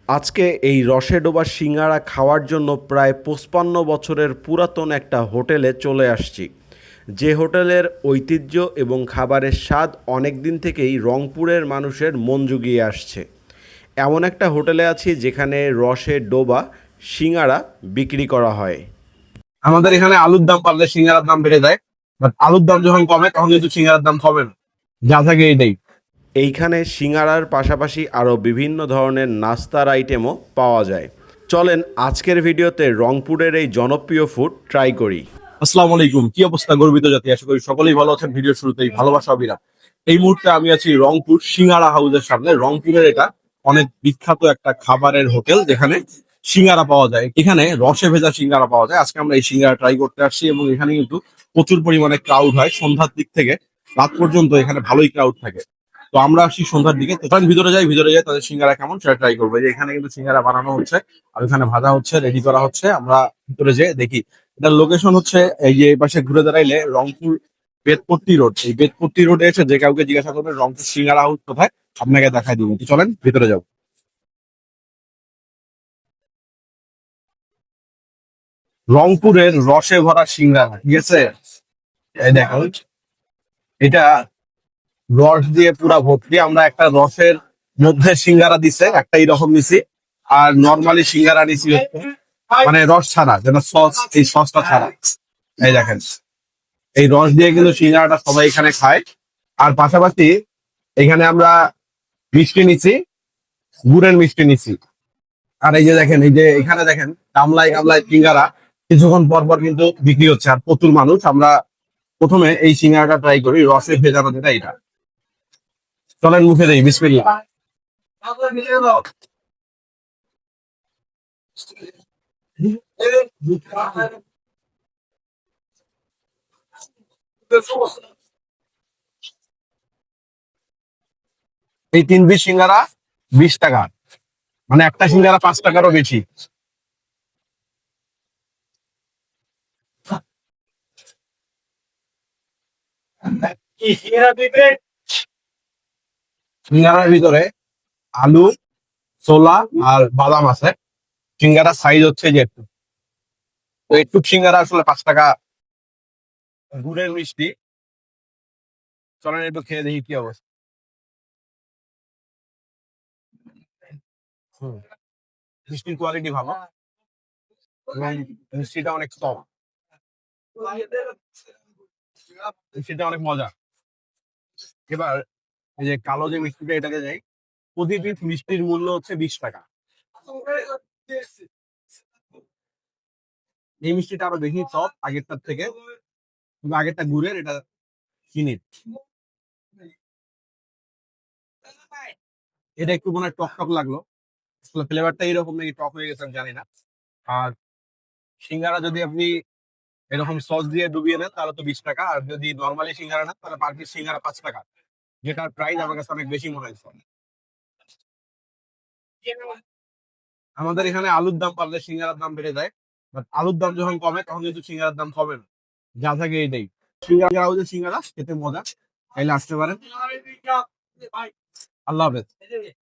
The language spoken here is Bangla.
আজকে এই রসে ডোবা সিঙ্গারা খাওয়ার জন্য প্রায় ৫৫ বছরের পুরাতন একটা হোটেলে চলে আসছি। যে হোটেলের ঐতিহ্য এবং খাবারের স্বাদ অনেক দিন থেকেই রংপুরের মানুষের মন জুগিয়ে আসছে। এমন একটা হোটেলে আছি যেখানে রসে ডোবা সিঙ্গারা বিক্রি করা হয়। আমাদের এখানে আলুর দাম বাড়লে সিঙ্গারার দাম বেড়ে যায়, বাট আলুর দাম যখন কমে তখন কিন্তু সিঙ্গারার দাম কমে না। যা থাকে এইটাই। এইখানে সিঙ্গারার পাশাপাশি আরও বিভিন্ন ধরনের নাস্তার আইটেমও পাওয়া যায়। চলেন আজকের ভিডিওতে রংপুরের এই জনপ্রিয় ফুড ট্রাই করি। আসসালামু আলাইকুম, কি অবস্থা গর্বিত জাতি? আশা করি সকলেই ভালো আছেন। ভিডিও শুরুতেই ভালোবাসা অবিরাম। এই মুহূর্তে আমি আছি রংপুর সিঙ্গারা হাউসের সামনে। রংপুরের এটা অনেক বিখ্যাত একটা খাবারের হোটেল, যেখানে সিঙ্গারা পাওয়া যায়। এখানে রসে ভেজা সিঙ্গারা পাওয়া যায়। আজকে আমরা এই সিঙ্গারা ট্রাই করতে আসছি এবং এখানে কিন্তু প্রচুর পরিমাণে ক্রাউড হয়। সন্ধ্যার দিক থেকে রাত পর্যন্ত এখানে ভালোই ক্রাউড থাকে। তো আমরা আসছি সন্ধ্যার দিকে। তো চলেন ভিতরে যাই তাদের সিঙ্গারা কেমন সেটা ট্রাই করবো। এই যে এখানে কিন্তু সিঙ্গারা বানানো হচ্ছে আর এখানে ভাজা হচ্ছে, রেডি করা হচ্ছে। আমরা ভিতরে যেয়ে দেখি। এটার লোকেশন হচ্ছে এই যে এই পাশে ঘুরে দাঁড়াইলে রংপুর বেতপট্টি রোড। এই বেতপট্টি রোডে এসে যে কাউকে জিজ্ঞাসা করবেন রংপুর সিঙ্গারা হাউস কোথায়, আপনাকে দেখাই দিব। তো চলেন ভিতরে যাও। রংপুরের রসে ভরা সিঙ্গারা, ঠিক আছে? এই দেখো, এটা রস দিয়ে পুরা ভর্তি। আমরা একটা রসের মধ্যে সিঙ্গারা দিছে, একটা এইরকম নিছি। আর নর্মালি সিঙ্গারা নিছি হচ্ছে মানে রস ছাড়া, যেন সস, এই সসটা ছাড়া। এই দেখেন, এই রস দিয়ে কিন্তু সিঙ্গারাটা সবাই এখানে খায়। আর পাশাপাশি এখানে আমরা মিষ্টি নিচ্ছি, গুড়ের মিষ্টি নিচ্ছি। আর এই যে দেখেন, এই যে এখানে দেখেন গামলায় গামলায় সিঙ্গারা কিছুক্ষণ পর পর কিন্তু বিক্রি হচ্ছে। আর প্রচুর মানুষ। আমরা প্রথমে এই সিঙ্গারাটা ট্রাই করি, রসে ভেজানো যেটা এটা। চলেন মুখে দেই, বিসমিল্লাহ। এই 3 পিস সিঙ্গারা 20 টাকা, মানে একটা সিঙ্গারা 5 টাকারও বেশি। সিঙ্গারার ভিতরে আলু, ছোলা আর বাদাম আছে। সিঙ্গারার সাইজ হচ্ছে যে একটু, তো একটু সিঙ্গারা আসলে 5 টাকা। গুড়ের মিষ্টি, চলেন একটু খেয়ে দেখি কি অবস্থা। হুম, মিষ্টির কোয়ালিটি ভালো এবং মিষ্টিটা অনেক সফট, মিষ্টিটা অনেক মজা। এবার এই যে কালো যে মিষ্টিটা, এটাকে যাই। প্রতি পিস মিষ্টির মূল্য হচ্ছে 20 টাকা। এই মিষ্টিটা আরো বেশি সফট আগেরটার থেকে, কিন্তু আগেরটা গুড়ের, এটা চিনির। এটা একটু মনে হয় টক টক লাগলো। আসলে ফ্লেভারটা এরকম নাকি টক হয়ে গেছে আমি জানি না। আর সিঙ্গারা যদি আপনি এরকম সস দিয়ে ডুবিয়ে নেন তাহলে তো 20 টাকা, আর যদি নর্মালি সিঙ্গারা নেন তাহলে পার পিস সিঙ্গারা 5 টাকা, যেটার প্রাইস আমার কাছে অনেক বেশি মনে হয়েছে। আমাদের এখানে আলুর দাম বাড়লে সিঙ্গারার দাম বেড়ে যায়, বাট আলুর দাম যখন কমে তখন কিন্তু সিঙ্গারার দাম কমে না। যা থাকে এইটাই। সিঙ্গারা হচ্ছে সিঙ্গারা খেতে মজা, চাইলে আসতে পারেন। আল্লাহ হাফেজ।